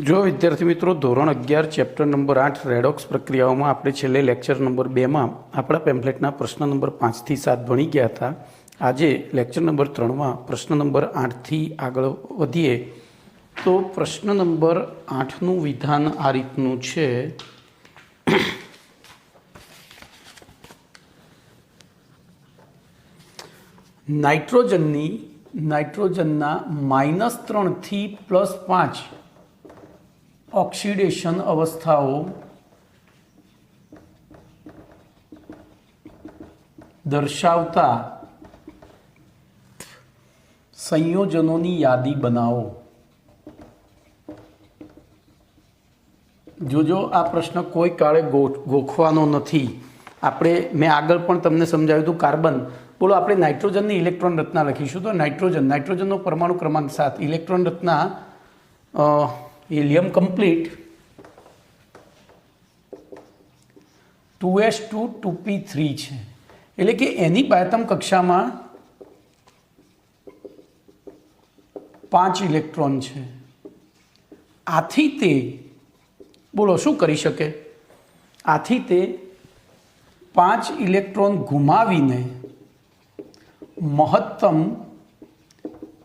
જો વિદ્યાર્થી મિત્રો ધોરણ 11 ચેપ્ટર નંબર 8 રેડોક્સ પ્રક્રિયાઓમાં આપણે છેલ્લે લેક્ચર નંબર 2માં આપણા પેમ્ફલેટના પ્રશ્ન નંબર 5 થી 7 ભણી ગયા હતા. આજે લેક્ચર નંબર 3માં પ્રશ્ન નંબર 8 થી આગળ વધીએ તો પ્રશ્ન નંબર 8નું વિધાન આ રીતનું છે. નાઇટ્રોજનના -3 થી +5 ઓક્સિડેશન અવસ્થાઓ દર્શાવતા સંયોજનોની યાદી બનાવો. જોજો આ પ્રશ્ન કોઈ કાળે ગોખવાનો નથી. મેં આગળ પણ તમને સમજાવ્યું હતું કાર્બન. બોલો આપણે નાઇટ્રોજનની ઇલેક્ટ્રોન રચના લખીશું તો નાઇટ્રોજનનો પરમાણુ ક્રમાંક 7, ઇલેક્ટ્રોન રચના હિલિયમ કમ્પ્લીટ 2s2 2p3 છે. એટલે કે એની બાહ્યતમ કક્ષામાં 5 ઇલેક્ટ્રોન છે. આથી તે બોલો શું કરી શકે? આથી તે 5 ઇલેક્ટ્રોન ગુમાવીને મહત્તમ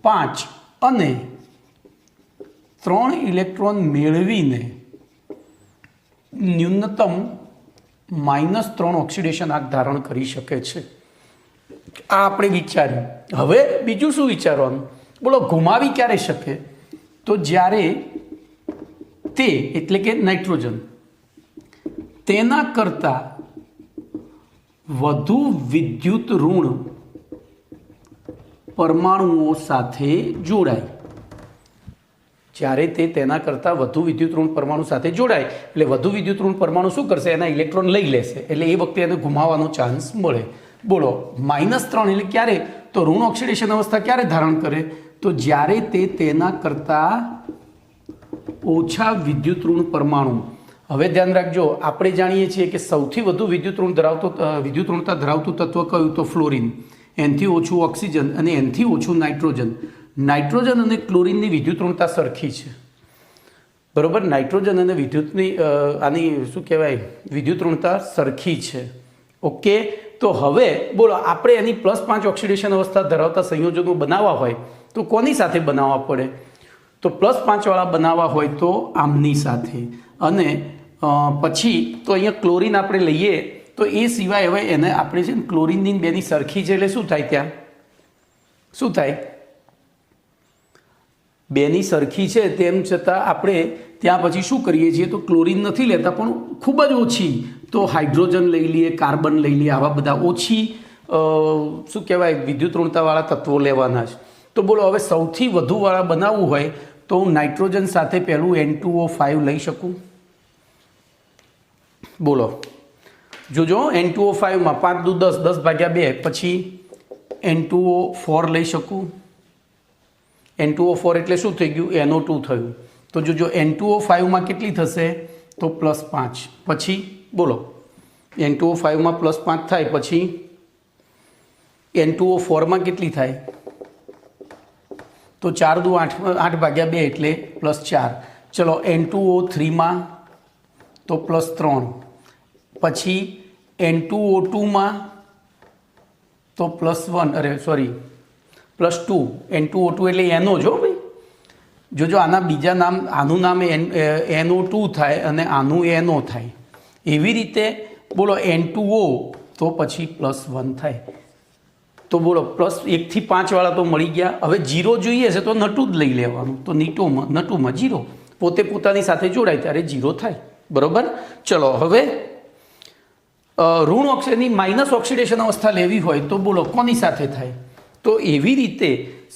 5 અને 3 ઇલેક્ટ્રોન મેળવીને ન્યૂનતમ -3 ઓક્સિડેશન આંક ધારણ કરી શકે છે. આ આપણે વિચાર્યું. હવે બીજું શું વિચારવાનું? બોલો ગુમાવી ક્યારે શકે? તો જ્યારે તે એટલે કે નાઇટ્રોજન તેના કરતાં વધુ વિદ્યુત ઋણ પરમાણુઓ સાથે જોડાય. જ્યારે તે તેના કરતાં વધુ વિદ્યુત ઋણ પરમાણુ સાથે જોડાય એટલે વધુ વિદ્યુત ઋણ પરમાણુ શું કરશે? એના ઇલેક્ટ્રોન લઈ લેશે. એટલે એ વખતે એને ગુમાવવાનો ચાન્સ મળે. બોલો -3 એટલે ક્યારે? તો ઋણ ઓક્સિડેશન અવસ્થા ક્યારે ધારણ કરે? તો જ્યારે તે તેના કરતાં ઓછા વિદ્યુત ઋણ પરમાણુ. હવે ધ્યાન રાખજો, આપણે જાણીએ છીએ કે સૌથી વધુ વિદ્યુત ઋણતા ધરાવતું તત્વ કયું? તો ફ્લોરિન. એનથી ઓછું ઓક્સિજન અને એનથી ઓછું નાઇટ્રોજન. નાઇટ્રોજન અને ક્લોરિનની વિદ્યુત ઋણતા સરખી છે, બરોબર? નાઇટ્રોજન અને આની શું કહેવાય વિદ્યુત ઋણતા સરખી છે. ઓકે, તો હવે બોલો આપણે એની +5 ઓક્સિડેશન અવસ્થા ધરાવતા સંયોજનો બનાવવા હોય તો કોની સાથે બનાવવા પડે? તો +5 વાળા બનાવવા હોય તો આમની સાથે. અને પછી તો અહીંયા ક્લોરિન આપણે લઈએ તો એ સિવાય હવે એને આપણે છે ને ક્લોરિનની બેની સરખી છે એટલે શું થાય? ત્યાં શું થાય? બેની સરખી છે તેમ છતાં આપણે ત્યાં પછી શું કરીએ છીએ? તો ક્લોરિન નથી લેતા પણ ખૂબ જ ઓછી, તો હાઇડ્રોજન લઈ લઈએ, કાર્બન લઈ લઈએ, આવા બધા ઓછી શું કહેવાય વિદ્યુત ઋણતાવાળા તત્વો લેવાના છે. તો બોલો હવે સૌથી વધુ વાળા બનાવવું હોય તો હું નાઇટ્રોજન સાથે પહેલું N2O5 લઈ શકું. બોલો જોજો, N2O5માં 5 દુ 10, 10/2, પછી N2O4 લઈ શકું. N2O4 એટલે શું થઈ ગયું? NO2 થયું. તો જોજો N2O5માં કેટલી થશે? તો +5. પછી બોલો N2O5માં +5 થાય, પછી N2O4માં કેટલી થાય? તો 4 દુ 8/2 એટલે +4. ચલો N2O3માં તો +3. પછી N2O2માં તો +2. N2O2 એટલે NO જો ભાઈ. જોજો આના બીજા નામ, આનું નામ NO2 થાય અને આનું NO થાય. એવી રીતે બોલો N2O તો પછી +1 થાય. તો બોલો +1 થી 5 વાળા તો મળી ગયા. હવે 0 જોઈએ છે તો નટું જ લઈ લેવાનું. તો નટુમાં 0 પોતે પોતાની સાથે જોડાય ત્યારે 0 થાય, બરોબર? ચલો હવે ઋણ ઓક્સિજનની -ઓક્સિડેશન અવસ્થા લેવી હોય તો બોલો કોની સાથે થાય? તો એવી રીતે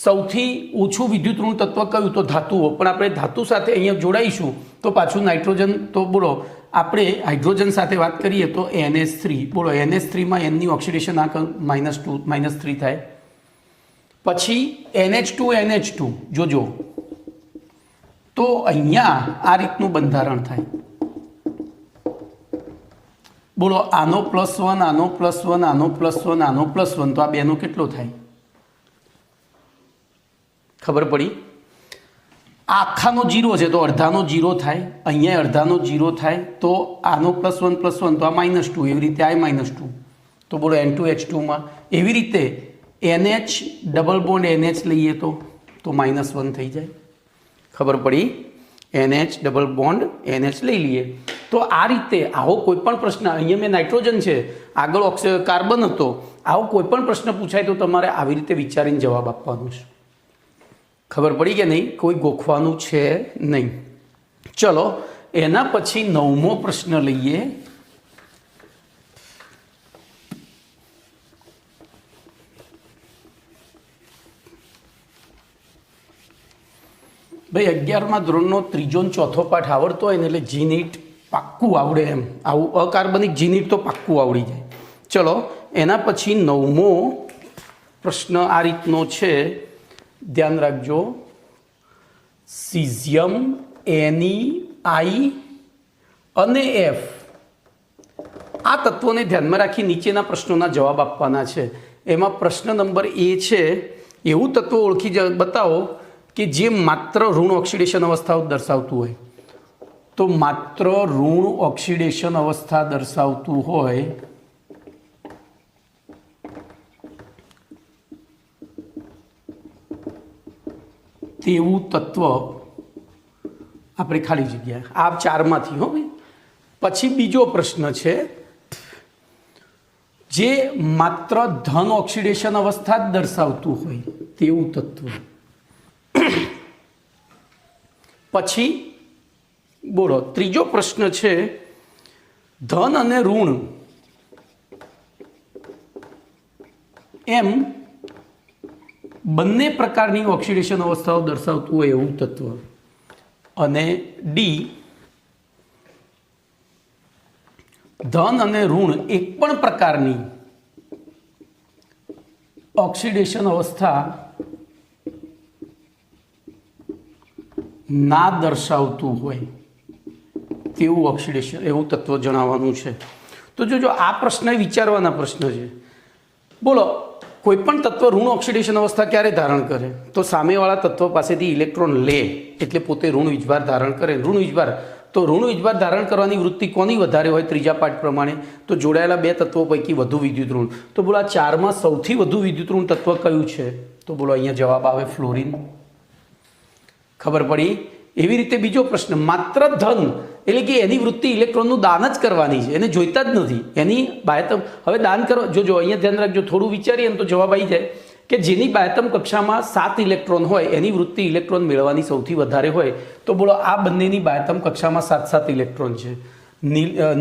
સૌથી ઓછું વિદ્યુત ઋણ તત્વ કયું? તો ધાતુઓ. પણ આપણે ધાતુ સાથે અહીંયા જોડાઈશું તો પાછું નાઇટ્રોજન. તો બોલો આપણે હાઇડ્રોજન સાથે વાત કરીએ તો NH3. બોલો NH3માં એનની ઓક્સિડેશન આંક -3 થાય. પછી NH2 જોજો, તો અહીંયા આ રીતનું બંધારણ થાય. બોલો આનો +1, આનો +1, આનો +1, આનો +1, તો આ બેનો કેટલો થાય? ખબર પડી? આખાનો જીરો છે તો અડધાનો જીરો થાય, અહીંયા અડધાનો જીરો થાય તો આનો +1 તો આ -2, એવી રીતે આ -2, તો બોલો N2H2માં એવી રીતે NH ડબલ બોન્ડ NH લઈએ તો -1 થઈ જાય. ખબર પડી? NH ડબલ બોન્ડ NH લઈ લઈએ તો આ રીતે આવો કોઈ પણ પ્રશ્ન, અહીંયા મેં નાઇટ્રોજન છે, આગળ કાર્બન હતો, આવો કોઈ પણ પ્રશ્ન પૂછાય તો તમારે આવી રીતે વિચારીને જવાબ આપવાનો છે. ખબર પડી કે નહીં? કોઈ ગોખવાનું છે નહીં. ચલો એના પછી 9મો પ્રશ્ન લઈએ. ભાઈ 11મા ધોરણનો 3જો અને 4થો પાઠ આવડતો હોય ને એટલે જીનીટ પાક્કું આવડે એમ. આવું અકાર્બનિક જીનીટ તો પાક્કું આવડી જાય. ચલો એના પછી 9મો પ્રશ્ન આ રીતનો છે, ધ્યાન રાખજો. સીઝિયમ NeI અને F આ તત્વોને ધ્યાનમાં રાખી નીચેના પ્રશ્નોના જવાબ આપવાના છે. એમાં પ્રશ્ન નંબર A છે, એવું તત્વ ઓળખી બતાવો કે જે માત્ર ઋણ ઓક્સિડેશન અવસ્થાઓ દર્શાવતું હોય. તો માત્ર ઋણ ઓક્સિડેશન અવસ્થા દર્શાવતું હોય તેવું તત્વ આપણે ખાલી જગ્યા. આ 4માંથી હો ભાઈ. પછી બીજો પ્રશ્ન છે, જે માત્ર ધન ઓક્સિડેશન અવસ્થા જ દર્શાવતું હોય તેવું તત્વ. પછી બોલો ત્રીજો પ્રશ્ન છે, ધન અને ઋણ એમ બંને પ્રકારની ઓક્સિડેશન અવસ્થાઓ દર્શાવતું હોય એવું તત્વ. અને ડી, ધન અને ઋણ એક પણ પ્રકારની ઓક્સિડેશન અવસ્થા ના દર્શાવતું હોય તેવું ઓક્સિડેશન એવું તત્વ જણાવવાનું છે. તો જો આ પ્રશ્ન વિચારવાના પ્રશ્ન છે. બોલો કોઈ પણ તત્વ ઋણ ઓક્સિડેશન અવસ્થા ક્યારે ધારણ કરે? તો સામેવાળા તત્વ પાસેથી ઇલેક્ટ્રોન લે એટલે પોતે ઋણ વીજભાર ધારણ કરે. ઋણ વીજભાર, તો ઋણ વીજભાર ધારણ કરવાની વૃત્તિ કોની વધારે હોય ત્રીજા પાઠ પ્રમાણે? તો જોડાયેલા બે તત્વો પૈકી વધુ વિદ્યુત ઋણ. તો બોલો આ 4માં સૌથી વધુ વિદ્યુત ઋણ તત્વ કયું છે? તો બોલો અહીંયા જવાબ આવે ફ્લોરિન. ખબર પડી? એવી રીતે બીજો પ્રશ્ન, માત્ર ધન એટલે કે એની વૃત્તિ ઇલેક્ટ્રોનનું દાન જ કરવાની છે, એને જોઈતા જ નથી એની બાહ્યતમ. હવે દાન કરવા જો અહીંયા ધ્યાન રાખજો, થોડું વિચારીએ ને તો જવાબ આવી જાય કે જેની બાહ્યતમ કક્ષામાં 7 ઇલેક્ટ્રોન હોય એની વૃત્તિ ઇલેક્ટ્રોન મેળવવાની સૌથી વધારે હોય. તો બોલો આ બંનેની બાહ્યતમ કક્ષામાં 7 ઇલેક્ટ્રોન છે.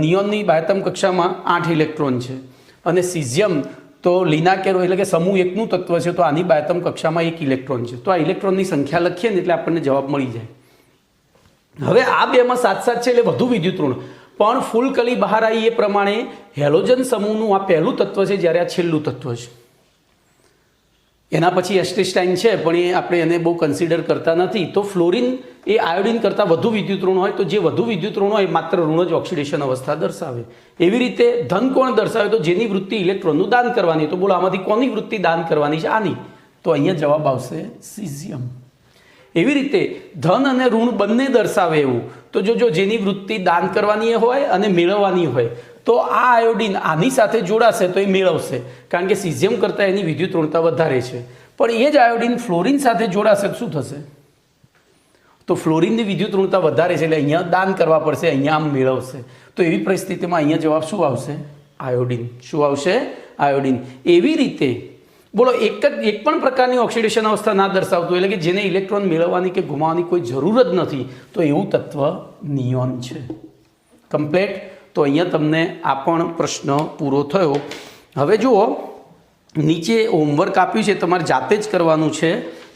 નિયોનની બાહ્યતમ કક્ષામાં 8 ઇલેક્ટ્રોન છે. અને સીઝિયમ તો લિનાકેરો એટલે કે સમૂહ 1નું તત્વ છે, તો આની બાહ્યતમ કક્ષામાં 1 ઇલેક્ટ્રોન છે. તો આ ઇલેક્ટ્રોનની સંખ્યા લખીએ ને એટલે આપણને જવાબ મળી જાય. હવે આ બેમાં 7 છે એટલે વધુ વિદ્યુત ઋણ. પણ ફૂલ કલી બહાર આવી એ પ્રમાણે હેલોજન સમૂહનું આ પહેલું તત્વ છે, જ્યારે આ છેલ્લું તત્વ છે. એના પછી એસ્ટેસ્ટાઇન છે પણ એ આપણે એને બહુ કન્સિડર કરતા નથી. તો ફ્લોરિન એ આયોડિન કરતાં વધુ વિદ્યુત ઋણ હોય, તો જે વધુ વિદ્યુત ઋણ હોય માત્ર ઋણ જ ઓક્સિડેશન અવસ્થા દર્શાવે. એવી રીતે ધન કોણ દર્શાવે? તો જેની વૃત્તિ ઇલેક્ટ્રોનનું દાન કરવાની. તો બોલો આમાંથી કોની વૃત્તિ દાન કરવાની છે? આની. તો અહીંયા જવાબ આવશે સીઝિયમ. એવી રીતે ધન અને ઋણ બંને દર્શાવે એવું. તો જો જેની વૃત્તિ દાન કરવાની હોય અને મેળવવાની હોય, તો આ આયોડિન આની સાથે જોડાશે તો એ મેળવશે, કારણ કે સીઝિયમ કરતાં એની વિદ્યુત ઋણતા વધારે છે. પણ એ જ આયોડિન ફ્લોરિન સાથે જોડાશે તો શું થશે? તો ફ્લોરિનની વિદ્યુત ઋણતા વધારે છે એટલે અહીંયા દાન કરવા પડશે, અહીંયા આમ મેળવશે. તો એવી પરિસ્થિતિમાં અહીંયા જવાબ શું આવશે? આયોડિન. શું આવશે? આયોડિન. એવી રીતે બોલો એક પણ પ્રકારની ઓક્સિડેશન અવસ્થા ના દર્શાવતું એટલે કે જેને ઇલેક્ટ્રોન મેળવવાની કે ગુમાવવાની કોઈ જરૂર જ નથી, તો એવું તત્વ નિયોન છે. કમ્પ્લેટ. તો અહીંયા તમને આ પણ પ્રશ્ન પૂરો થયો. હવે જુઓ, નીચે હોમવર્ક આપ્યું છે, તમારે જાતે જ કરવાનું છે.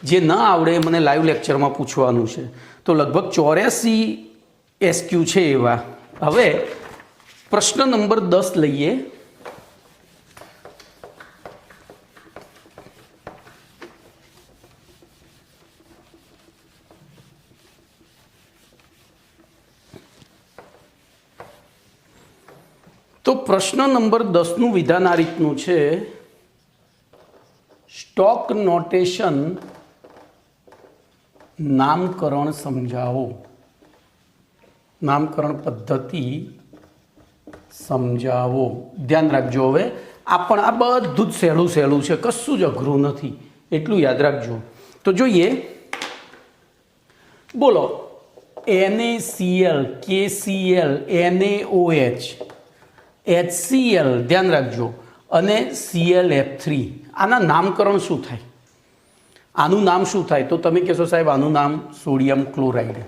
જે ન આવડે મને લાઈવ લેક્ચરમાં પૂછવાનું છે. તો લગભગ 84 SQ છે એવા. હવે પ્રશ્ન નંબર 10 લઈએ. તો પ્રશ્ન નંબર 10નું વિધાન આ રીતનું છે. સ્ટોક નોટેશન નામકરણ સમજાવો, નામકરણ પદ્ધતિ સમજાવો. ધ્યાન રાખજો. હવે આ બધું જ સહેલું સહેલું છે, કશું જ અઘરું નથી, એટલું યાદ રાખજો. તો જોઈએ, બોલો NaCl, KCl, NaOH, HCl, ધ્યાન રાખજો, અને ClF3. આના નામકરણ શું થાય? આનું નામ શું થાય? તો તમે કહેશો સાહેબ આનું નામ સોડિયમ ક્લોરાઇડ,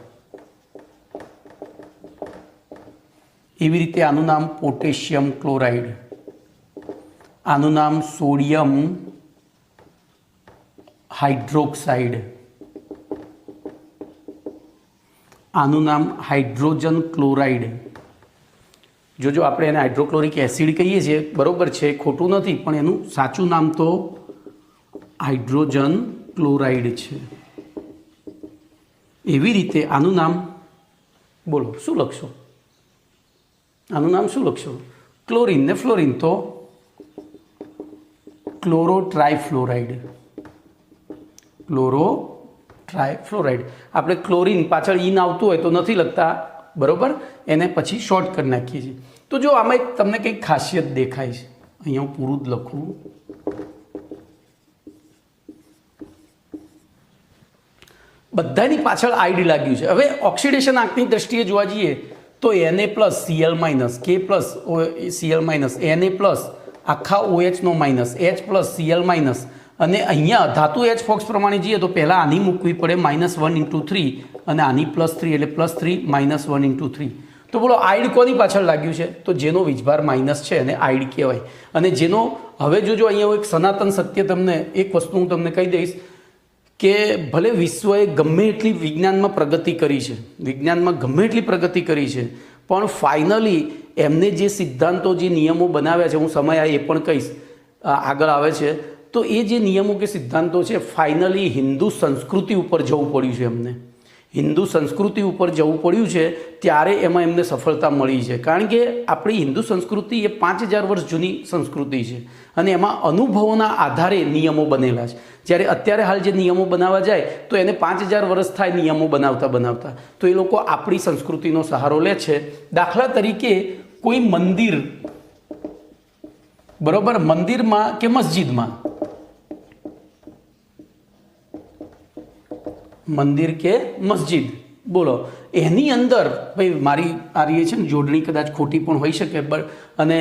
એવી રીતે આનું નામ પોટેશિયમ ક્લોરાઇડ, આનું નામ સોડિયમ હાઇડ્રોક્સાઇડ, આનું નામ હાઇડ્રોજન ક્લોરાઇડ. જોજો આપણે એને હાઇડ્રોક્લોરિક એસિડ કહીએ છીએ, બરોબર છે, ખોટું નથી, પણ એનું સાચું નામ તો હાઇડ્રોજન ક્લોરાઇડ છે. એવી રીતે આનું નામ બોલો શું લખશો? આનું નામ શું લખશો? ક્લોરીન ને ફ્લોરીન તો ક્લોરો ટ્રાયફ્લોરાઇડ, ક્લોરો ટ્રાયફ્લોરાઇડ. આપણે ક્લોરીન પાછળ ઈન આવતું હોય તો નથી લખતા, બરોબર, એને પછી શોર્ટ કરી નાખીએ છીએ. તો જો આમાં એક તમને કંઈક ખાસિયત દેખાય છે, અહીંયા હું પૂરું જ લખું. બધાની પાછળ આઈડી લાગ્યું છે. હવે ઓક્સિડેશન આંકની દ્રષ્ટિએ જોવા જઈએ તો Na+Cl- K+Cl-, Na+ આખા OH માઇનસ, H+Cl-, અને અહીંયા ધાતુ H ફોક્સ પ્રમાણે જઈએ તો પહેલાં આની મૂકવી પડે -1 × 3 અને આની +3 એટલે +3 -1 × 3. તો બોલો આઈડ કોની પાછળ લાગ્યું છે? તો જેનો વીજભાર માઇનસ છે એને આઈડ કહેવાય. અને જેનો હવે જોજો અહીંયા એક સનાતન સત્ય, તમને એક વસ્તુ હું તમને કહી દઈશ કે ભલે વિશ્વએ ગમે એટલી વિજ્ઞાનમાં પ્રગતિ કરી છે, વિજ્ઞાનમાં ગમે એટલી પ્રગતિ કરી છે, પણ ફાઇનલી એમને જે સિદ્ધાંતો, જે નિયમો બનાવ્યા છે, હું સમય એ પણ કહીશ, આગળ આવે છે, તો એ જે નિયમો કે સિદ્ધાંતો છે, ફાઇનલી હિન્દુ સંસ્કૃતિ ઉપર જવું પડ્યું છે. એમને હિન્દુ સંસ્કૃતિ ઉપર જવું પડ્યું છે, ત્યારે એમાં એમને સફળતા મળી છે. કારણ કે આપણી હિન્દુ સંસ્કૃતિ એ 5000 વર્ષ જૂની સંસ્કૃતિ છે, અને એમાં અનુભવોના આધારે નિયમો બનેલા છે. જ્યારે અત્યારે હાલ જે નિયમો બનાવવા જાય તો એને 5000 વર્ષ થાય નિયમો બનાવતા. તો એ લોકો આપણી સંસ્કૃતિનો સહારો લે છે. દાખલા તરીકે કોઈ મંદિર, બરોબર, મંદિરમાં કે મસ્જિદમાં, મંદિર કે મસ્જિદ, બોલો એની અંદર ભાઈ મારી આ રહી છે ને જોડણી કદાચ ખોટી પણ હોઈ શકે, અને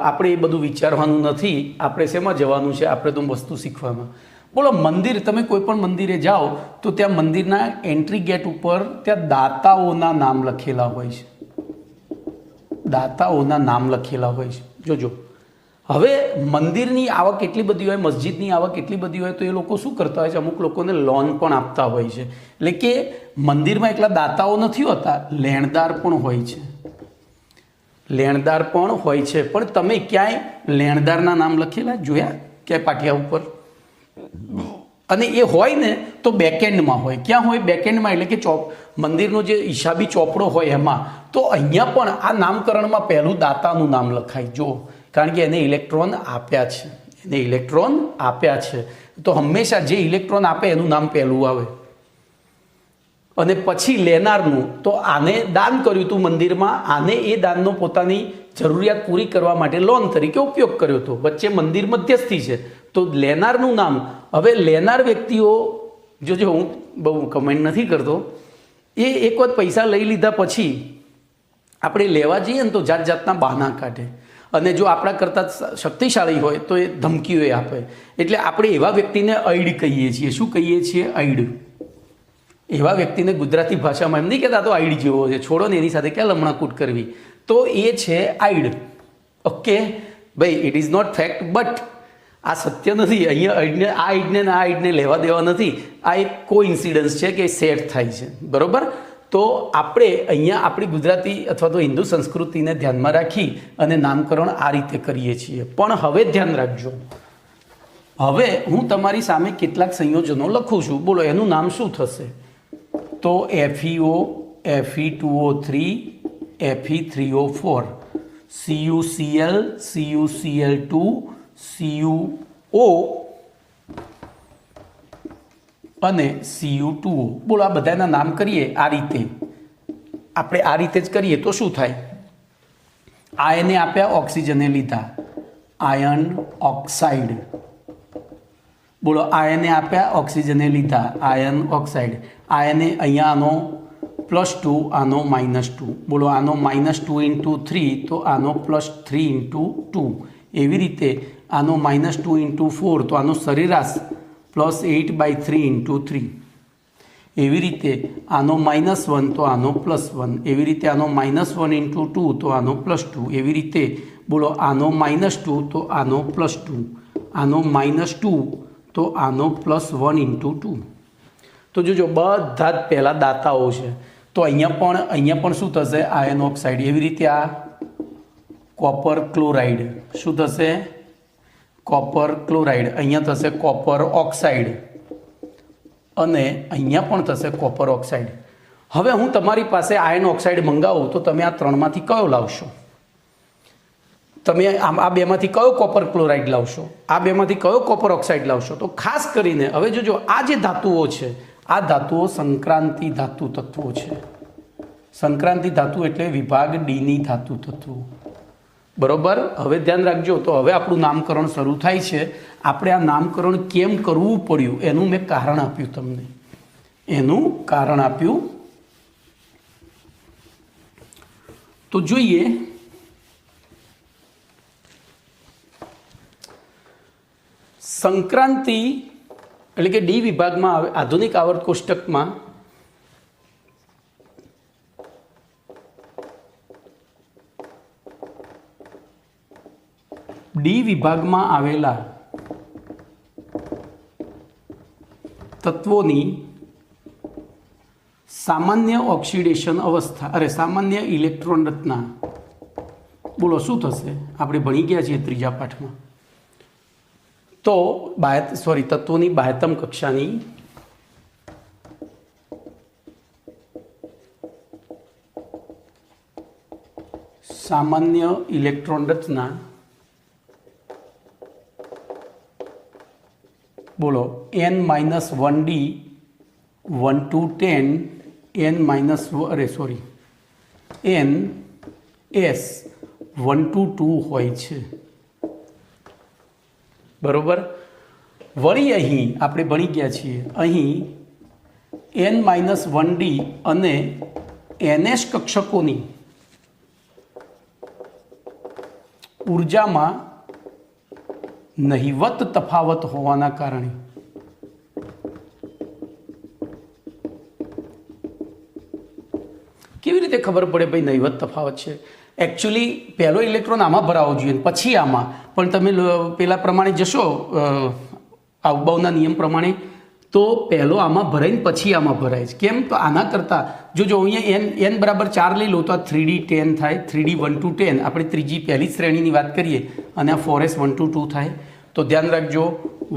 આપણે એ બધું વિચારવાનું નથી. આપણે શેમાં જવાનું છે? આપણે તો વસ્તુ શીખવામાં. બોલો મંદિર, તમે કોઈ પણ મંદિરે જાઓ તો ત્યાં મંદિરના એન્ટ્રી ગેટ ઉપર ત્યાં દાતાઓના નામ લખેલા હોય છે, દાતાઓના નામ લખેલા હોય છે. જોજો, હવે મંદિરની આવક એટલી બધી હોય, મસ્જિદની આવક એટલી બધી હોય, તો એ લોકો શું કરતા હોય છે? અમુક લોકોને લોન પણ આપતા હોય છે. એટલે કે મંદિરમાં એકલા દાતાઓ નથી હોતા, લેણદાર પણ હોય છે, લેણદાર પણ હોય છે. પણ તમે ક્યાંય લેણદારના નામ લખેલા જોયા ક્યાંય પાટિયા ઉપર? અને એ હોય ને તો બેકએન્ડમાં હોય. ક્યાં હોય? બેકએન્ડમાં, એટલે કે મંદિરનો જે હિસાબી ચોપડો હોય એમાં. તો અહીંયા પણ આ નામકરણમાં પહેલું દાતાનું નામ લખાય. જો, કારણ કે એને ઇલેક્ટ્રોન આપ્યા છે, એને ઇલેક્ટ્રોન આપ્યા છે, તો હંમેશા જે ઇલેક્ટ્રોન આપે એનું નામ પહેલું આવે. અને પછી લેનારનું, તો આને દાન કર્યું હતું મંદિરમાં, આને એ દાનનો પોતાની જરૂરિયાત પૂરી કરવા માટે લોન તરીકે ઉપયોગ કર્યો હતો. વચ્ચે મંદિર મધ્યસ્થી છે, તો લેનારનું નામ. હવે લેનાર વ્યક્તિઓ, જોજો હું બહુ કમેન્ટ નથી કરતો, એ એક વખત પૈસા લઈ લીધા પછી આપણે લેવા જઈએ ને તો જાત જાતના બહાના કાઢે, અને જો આપણા કરતાં શક્તિશાળી હોય તો એ ધમકીઓ આપે. એટલે આપણે એવા વ્યક્તિને અઈડ કહીએ છીએ. શું કહીએ છીએ? અઈડ. એવા વ્યક્તિને ગુજરાતી ભાષામાં એમ નહીં કહેતા તો આઈડ જેવો છે, છોડો ને એની સાથે ક્યાં લમણાકૂટ કરવી. તો એ છે આઈડ. ઓકે ભાઈ, it is not fact, but આ સત્ય નથી. અહીંયા આઈડને આ આઈડને આ આઈડને લેવા દેવા નથી. આ એક કોઇન્સિડન્સ છે કે સેટ થાય છે, બરાબર. તો આપણે અહીંયા આપણી ગુજરાતી અથવા તો હિન્દુ સંસ્કૃતિને ધ્યાનમાં રાખી અને નામકરણ આ રીતે કરીએ છીએ. પણ હવે ધ્યાન રાખજો, હવે હું તમારી સામે કેટલાક સંયોજનો લખું છું. બોલો એનું નામ શું થશે? તો FeO, Fe2O3, Fe3O4, CuCl, CuCl2, CuO, અને Cu2O. બોલો આ બધાના નામ કરીએ આ રીતે, આપણે આ રીતે જ કરીએ તો શું થાય? આયને આપ્યા, ઓક્સિજને લીધા, આયન ઓક્સાઇડ. બોલો આયને આપ્યા, ઓક્સિજને લીધા, આયન ઓક્સાઇડ. આયને અહીંયા આનો +2, આનો -2. બોલો આનો -2 × 3 તો આનો +3 × 2. એવી રીતે આનો -2 × 4 તો આનો સરેરાશ +8/3 × 3. એવી રીતે આનો -1 તો આનો +1. એવી રીતે આનો -1 × 2 તો આનો +2. એવી રીતે બોલો આનો -2 તો આનો +2. આનો -2 તો આનો +1 × 2. તો જોજો બધા જ પહેલાં દાતાઓ છે. તો અહીંયા પણ શું થશે? Iron oxide. એવી રીતે આ કોપર ક્લોરાઇડ શું થશે? Copper chloride. અહીંયા થશે કોપર ઓક્સાઇડ અને અહીંયા પણ થશે કોપર ઓક્સાઇડ. હવે હું તમારી પાસે આયન ઓક્સાઇડ મંગાવું તો તમે આ ત્રણમાંથી કયો લાવશો? તમે આ બેમાંથી કયો કોપર ક્લોરાઇડ લાવશો? આ બેમાંથી કયો કોપર ઓક્સાઇડ લાવશો? તો ખાસ કરીને હવે જોજો આ જે ધાતુઓ છે, આ ધાતુઓ સંક્રાંતિ ધાતુ તત્વો છે. સંક્રાંતિ ધાતુ એટલે વિભાગ ડીની ધાતુ તત્વો. બરોબર. હવે ધ્યાન રાખજો. તો હવે આપણું નામકરણ શરૂ થાય છે. આપણે આ નામકરણ કેમ કરવું પડ્યું એનું મેં કારણ આપ્યું તમને. એનું કારણ આપ્યું. તો જોઈએ સંક્રાંતિ એટલે કે ડી વિભાગમાં આવે આધુનિક આવર્ત કોષ્ટકમાં ડી વિભાગમાં આવેલા તત્વોની સામાન્ય ઓક્સિડેશન અવસ્થા સામાન્ય ઇલેક્ટ્રોન રચના. બોલો શું થશે? આપણે ભણી ગયા છીએ ત્રીજા પાઠમાં. તો તત્વોની બાહ્યતમ કક્ષાની સામાન્ય ઇલેક્ટ્રોન રચના. બોલો n-1d 1 to 10 n-s 1 to 2 હોય છે. બરોબર. વળી અહીં આપણે ભણી ગયા છીએ, અહીં n-1d અને ns કક્ષકોની ઉર્જામાં નહિવત તફાવત હોવાના કારણે કેવી રીતે ખબર પડે ભાઈ નહિવત તફાવત છે? એકચ્યુઅલી પહેલો ઇલેક્ટ્રોન આમાં ભરાવો જોઈએ પછી આમાં, પણ તમે પેલા પ્રમાણે જશો અવબાવના નિયમ પ્રમાણે તો પહેલો આમાં ભરાઈને પછી આમાં ભરાય છે. કેમ? તો આના કરતાં જો અહીંયા n બરાબર 4 લઈ લો તો આ 3d 10 થાય. 3d 1 to 10 આપણે પહેલી શ્રેણીની વાત કરીએ અને આ 4s 1 to 2 થાય. તો ધ્યાન રાખજો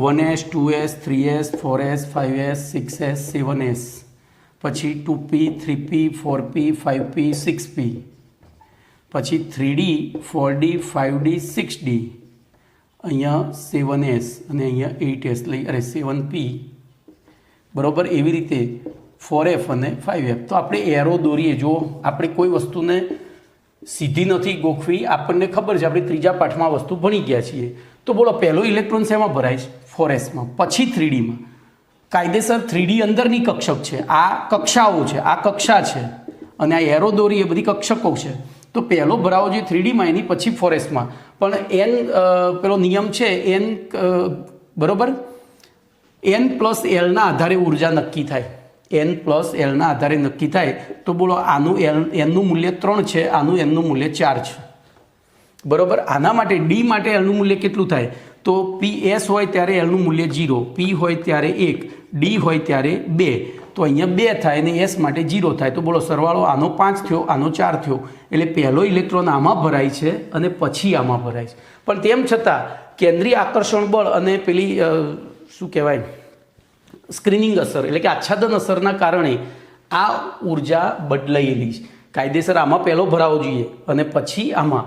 1s 2s 3s 4s 5s 6s 7s પછી 2p 3p 4p 5p 6p પછી 3d 4d 5d 6d અહીંયા 7s અને અહીંયા 8s 7p. બરાબર. એવી રીતે 4f અને 5f. તો આપણે એરો દોરીએ. જો આપણે કોઈ વસ્તુને સીધી નથી ગોખવી, આપણને ખબર છે, આપણે ત્રીજા પાઠમાં આ વસ્તુ ભણી ગયા છીએ. તો બોલો પહેલો ઇલેક્ટ્રોન શેમાં ભરાય છે? 4sમાં. પછી 3dમાં કાયદેસર 3d અંદરની કક્ષક છે. આ કક્ષાઓ છે, આ કક્ષા છે અને આ એરો દોરી એ બધી કક્ષકો છે. તો પહેલો ભરાવો જોઈએ 3dમાં, એની પછી 4sમાં. પણ n પેલો નિયમ છે n બરાબર n પ્લસ એલના આધારે ઉર્જા નક્કી થાય. n પ્લસ એલના આધારે નક્કી થાય. તો બોલો આનું એનનું મૂલ્ય 3 છે, આનું એનનું મૂલ્ય 4 છે. બરાબર. આના માટે ડી માટે એલનું મૂલ્ય કેટલું થાય? તો PS હોય ત્યારે એલનું મૂલ્ય 0, P હોય ત્યારે 1, D હોય ત્યારે 2. તો અહીંયા 2 થાય અને S માટે 0 થાય. તો બોલો સરવાળો આનો 5 થયો, આનો 4 થયો. એટલે પહેલો ઇલેક્ટ્રોન આમાં ભરાય છે અને પછી આમાં ભરાય છે. પણ તેમ છતાં કેન્દ્રીય આકર્ષણ બળ અને પેલી શું કહેવાય સ્ક્રીનિંગ અસર એટલે કે આચ્છાદન અસરના કારણે આ ઉર્જા બદલાયેલી છે. કાયદેસર આમાં પહેલો ભરાવો જોઈએ અને પછી આમાં.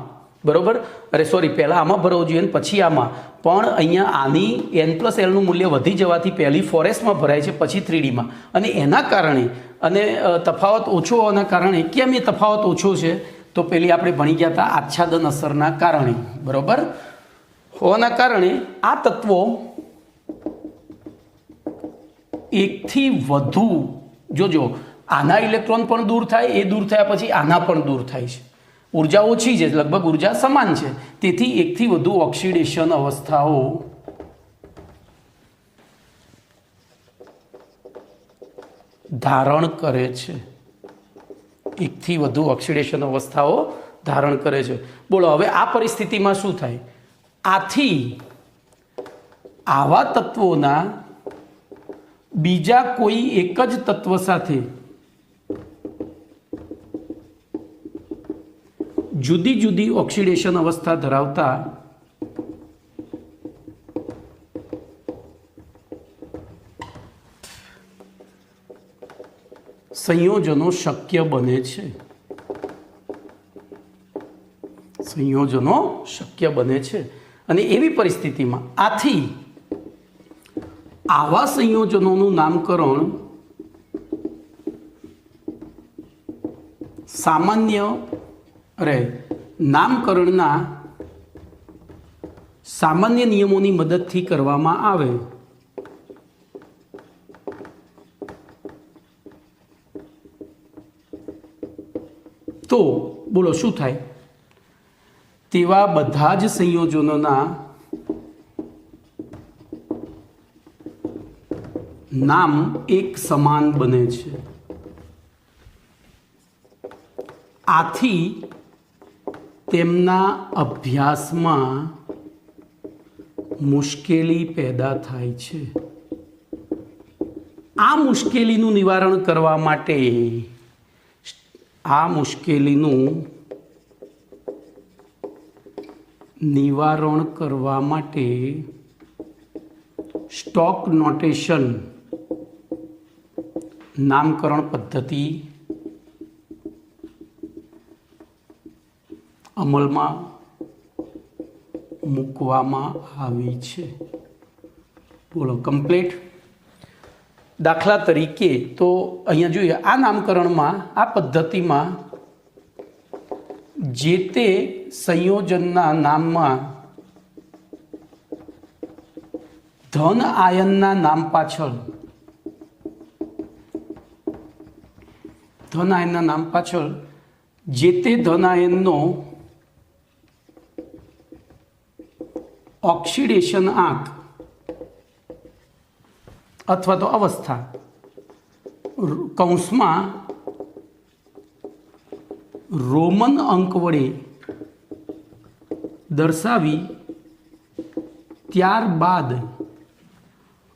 બરાબર, અરે સોરી, પહેલાં આમાં ભરવું જોઈએ ને પછી આમાં, પણ અહીંયા આની n+Lનું મૂલ્ય વધી જવાથી પહેલી 4s ભરાય છે, પછી 3Dમાં, અને એના કારણે અને તફાવત ઓછો હોવાના કારણે, કેમ એ તફાવત ઓછો છે તો પેલી આપણે ભણી ગયા હતા આચ્છાદન અસરના કારણે, બરાબર, હોવાના કારણે આ તત્વો એકથી વધુ, જોજો આના ઇલેક્ટ્રોન પણ દૂર થાય, એ દૂર થયા પછી આના પણ દૂર થાય છે, ઉર્જા ઓછી છે, લગભગ ઉર્જા સમાન છે, તેથી એકથી વધુ ઓક્સિડેશન અવસ્થાઓ ધારણ કરે છે, એકથી વધુ ઓક્સિડેશન અવસ્થાઓ ધારણ કરે છે. બોલો હવે આ પરિસ્થિતિમાં શું થાય? આથી આવા તત્વોના બીજા કોઈ એક જ તત્વ સાથે જુદી જુદી ઓક્સિડેશન અવસ્થા ધરાવતા સંયોજનો શક્ય બને છે. સંયોજનો શક્ય બને છે. અને એવી પરિસ્થિતિમાં આથી આવા સંયોજનોનું નામકરણ નામકરણના સામાન્ય નિયમોની મદદથી કરવામાં આવે તો બોલો શું થાય? તેવા બધા જ સંયોજનોના નામ એક સમાન બને છે. આથી તેમના અભ્યાસમાં મુશ્કેલી પેદા થાય છે. આ મુશ્કેલીનું નિવારણ કરવા માટે સ્ટોક નોટેશન નામકરણ પદ્ધતિ અમલમાં મૂકવામાં આવી છે. બોલો કમ્પ્લીટ. દાખલા તરીકે તો અહીંયા જોઈએ, આ નામકરણમાં, આ પદ્ધતિમાં જે તે સંયોજનના નામમાં ધન આયનના નામ પાછળ જે તે ધન આયનનો ઓક્સિડેશન આંક અથવા તો અવસ્થા કૌંસમાં રોમન અંક વડે દર્શાવી ત્યારબાદ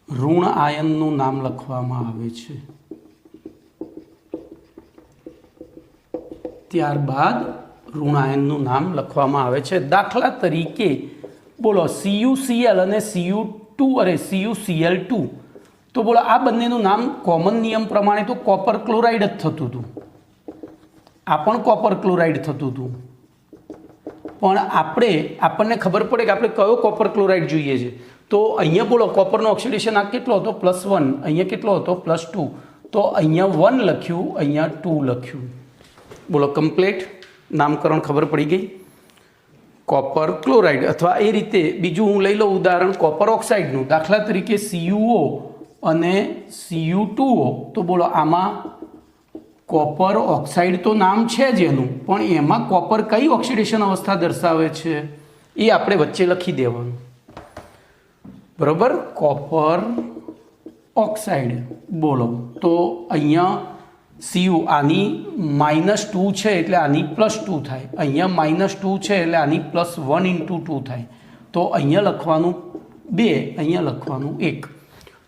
ઋણ આયનનું નામ લખવામાં આવે છે. દાખલા તરીકે બોલો CuCl અને CuCl2, તો બોલો આ બંનેનું નામ કોમન નિયમ પ્રમાણે તો કોપર ક્લોરાઇડ જ થતું હતું, આ પણ કોપર ક્લોરાઇડ થતું હતું, પણ આપણને ખબર પડે કે આપણે કયો કોપર ક્લોરાઇડ જોઈએ છે. તો અહીંયા બોલો કોપરનો ઓક્સિડેશન આ કેટલો હતો? +1. અહીંયા કેટલો હતો? +2. તો અહીંયા 1 લખ્યું, અહીંયા 2 લખ્યું. બોલો કમ્પ્લીટ. નામકરણ ખબર પડી ગઈ. કોપર ક્લોરાઇડ અથવા એ રીતે બીજું હું લઈ લઉં ઉદાહરણ કોપર ઓક્સાઇડનું. દાખલા તરીકે CuO અને Cu2O. તો બોલો આમાં કોપર ઓક્સાઇડ તો નામ છે જ એનું, પણ એમાં કોપર કઈ ઓક્સિડેશન અવસ્થા દર્શાવે છે એ આપણે વચ્ચે લખી દેવાનું, બરાબર. Copper oxide. બોલો તો અહીંયા Cu આની -2 છે એટલે આની +2 થાય, અહીંયા -2 છે એટલે આની +1 × 2 થાય. તો અહીંયા લખવાનું 2, અહીંયા લખવાનું 1.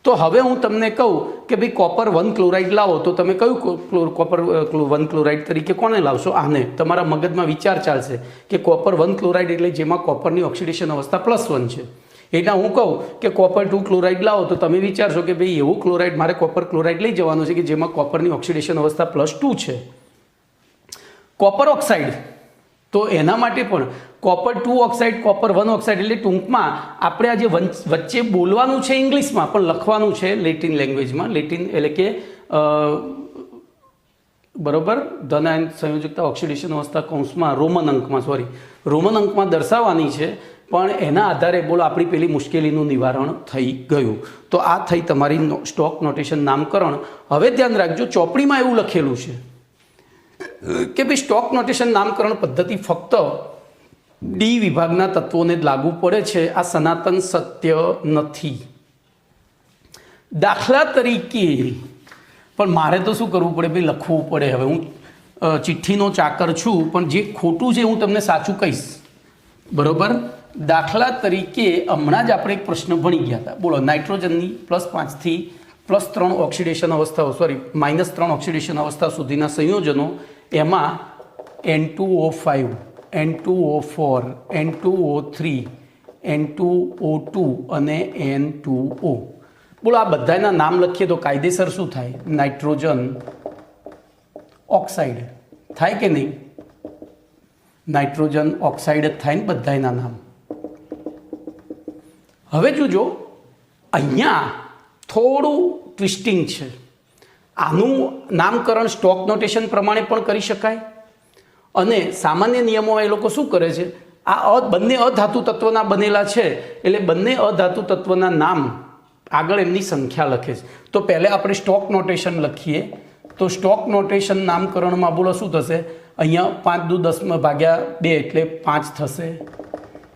તો હવે હું તમને કહું કે ભાઈ કોપર 1 ક્લોરાઇડ લાવો, તો તમે કયું કોપર 1 ક્લોરાઇડ તરીકે કોને લાવશો? આને. તમારા મગજમાં વિચાર ચાલશે કે કોપર 1 ક્લોરાઇડ એટલે જેમાં કોપરની ઓક્સિડેશન અવસ્થા +1 છે. એટલે હું કહું કે કોપર 2 ક્લોરાઇડ લાવો, તો તમે વિચારશો કે ભાઈ એવું ક્લોરાઇડ મારે કોપર ક્લોરાઇડ લઈ જવાનું છે કે જેમાં કોપરની ઓક્સિડેશન અવસ્થા +2 છે. કોપર ઓક્સાઇડ તો એના માટે પણ કોપર 2 ઓક્સાઇડ કોપર 1 ઓક્સાઇડ એટલે ટૂંકમાં આપણે આ જે વચ્ચે બોલવાનું છે ઇંગ્લિશમાં પણ લખવાનું છે લેટિન લેંગ્વેજમાં. લેટિન એટલે કે બરોબર ધન આયન સંયોજકતા ઓક્સિડેશન અવસ્થા કૌંસમાં રોમન અંકમાં દર્શાવવાની છે, પણ એના આધારે બોલો આપણી પેલી મુશ્કેલીનું નિવારણ થઈ ગયું. તો આ થઈ તમારી સ્ટોક નોટેશન નામકરણ. હવે ધ્યાન રાખજો, ચોપડીમાં એવું લખેલું છે કે ભાઈ સ્ટોક નોટેશન નામકરણ પદ્ધતિ ફક્ત ડી વિભાગના તત્વોને જ લાગુ પડે છે, આ સનાતન સત્ય નથી. દાખલા તરીકે પણ મારે તો શું કરવું પડે ભાઈ, લખવું પડે. હવે હું ચિઠ્ઠીનો ચાકર છું, પણ જે ખોટું છે હું તમને સાચું કહીશ, બરોબર. દાખલા તરીકે હમણાં જ આપણે એક પ્રશ્ન ભણી ગયા હતા. બોલો, નાઇટ્રોજનની +5 થી +3 ઓક્સિડેશન અવસ્થાઓ -3 ઓક્સિડેશન અવસ્થા સુધીના સંયોજનો, એમાં N2O5, N2O4, N2O3, N2O2 અને N2O. બોલો, આ બધાના નામ લખીએ તો કાયદેસર શું થાય? નાઇટ્રોજન ઓક્સાઇડ થાય કે નહીં? નાઇટ્રોજન ઓક્સાઇડ જ થાય ને બધાના નામ. હવે જોજો, અહીંયા થોડું ટ્વિસ્ટિંગ છે. આનું નામકરણ સ્ટોક નોટેશન પ્રમાણે પણ કરી શકાય, અને સામાન્ય નિયમોમાં એ લોકો શું કરે છે, આ બંને અધાતુ તત્વના બનેલા છે એટલે બંને અધાતુ તત્વના નામ આગળ એમની સંખ્યા લખે છે. તો પહેલે આપણે સ્ટોક નોટેશન લખીએ. તો સ્ટોક નોટેશન નામકરણમાં બોલો શું થશે? અહીંયા 5 × 10 / 2 એટલે 5 થશે.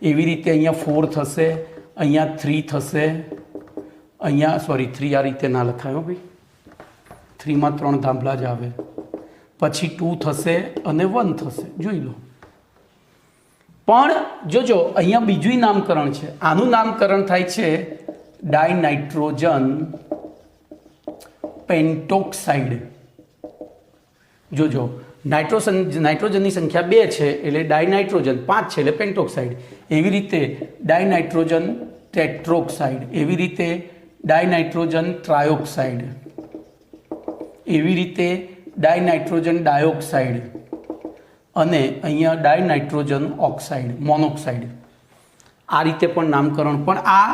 એવી રીતે અહીંયા 4 થશે, અહીંયા 3 થશે, અહીંયા 3 આ રીતે ના લખાયો ભાઈ, 3 માં 3 ધાંભલા જ આવે. પછી 2 થશે અને 1 થશે, જોઈ લો. પણ જોજો, અહીંયા બીજું નામકરણ છે. આનું નામકરણ થાય છે ડાયનાઇટ્રોજન પેન્ટોક્સાઇડ. જોજો, નાઇટ્રોજનની સંખ્યા 2 છે એટલે ડાયનાઇટ્રોજન, 5 છે એટલે પેન્ટોક્સાઇડ. એવી રીતે ડાયનાઇટ્રોજન ટેટ્રોક્સાઇડ, એવી રીતે ડાયનાઇટ્રોજન ટ્રાયોક્સાઇડ, એવી રીતે ડાયનાઇટ્રોજન ડાયોક્સાઇડ, અને અહીંયા ડાયનાઇટ્રોજન ઓક્સાઇડ મોનોક્સાઇડ. આ રીતે પણ નામકરણ, પણ આ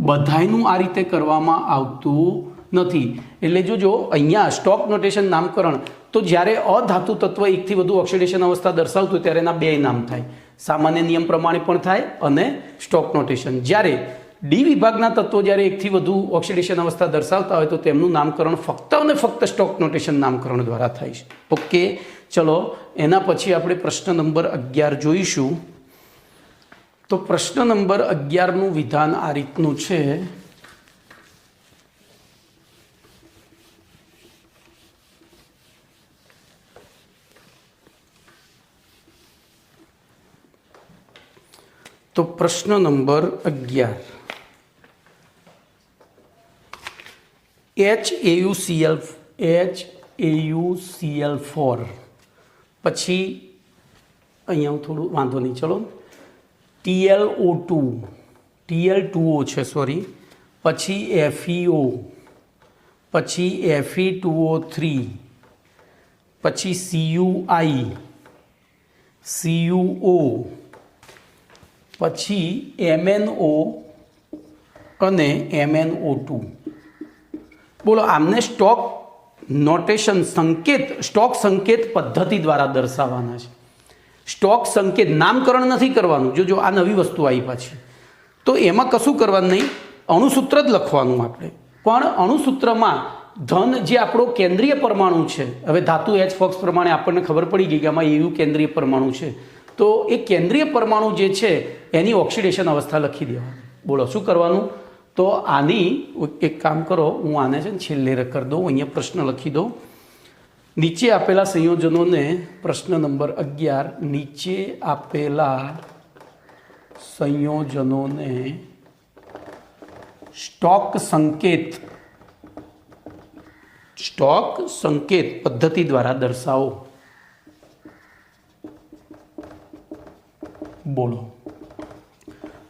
બધાયનું આ રીતે કરવામાં આવતું નથી. એટલે જોજો, અહીંયા સ્ટોક નોટેશન નામકરણ તો જ્યારે અધાતુ તત્વ એકથી વધુ ઓક્સિડેશન અવસ્થા દર્શાવતું ત્યારે એના 2 નામ થાય. સામાન્ય નિયમ પ્રમાણે પણ થાય અને સ્ટોક નોટેશન. જ્યારે ડી વિભાગના તત્વો જ્યારે એકથી વધુ ઓક્સિડેશન અવસ્થા દર્શાવતા હોય તો તેમનું નામકરણ ફક્ત અને ફક્ત સ્ટોક નોટેશન નામકરણ દ્વારા થાય છે. ઓકે, ચલો એના પછી આપણે પ્રશ્ન નંબર 11 જોઈશું. તો પ્રશ્ન નંબર 11નું વિધાન આ રીતનું છે. તો પ્રશ્ન નંબર 11, HAUCl4 પછી અહીંયા હું થોડું વાંધો નહીં, ચલો TL2O છે પછી FeO, પછી Fe2O3, પછી CuI, CuO, પછી MnO અને MnO2. બોલો, આમને સ્ટોક નોટેશન સ્ટોક સંકેત પદ્ધતિ દ્વારા દર્શાવવાના છે. સ્ટોક સંકેત નામકરણ નથી કરવાનું. જો આ નવી વસ્તુ આવી પાછી, તો એમાં કશું કરવાનું નહીં, અણુસૂત્ર જ લખવાનું આપણે. પણ અણુસૂત્રમાં ધન જે આપણો કેન્દ્રીય પરમાણુ છે, હવે ધાતુ H ફોક્સ પ્રમાણે આપણને ખબર પડી ગઈ કે આમાં એવું કેન્દ્રીય પરમાણુ છે, તો એ કેન્દ્રીય પરમાણુ જે છે એની ઓક્સિડેશન અવસ્થા લખી દેવાની. બોલો શું કરવાનું? તો આની એક કામ કરો, હું આને છે ને છેલ્લે કરી દઉં, અહીંયા પ્રશ્ન લખી દઉં. નીચે આપેલા સંયોજનોને, પ્રશ્ન નંબર 11, નીચે આપેલા સંયોજનોને સ્ટોક સંકેત પદ્ધતિ દ્વારા દર્શાવો. બોલો,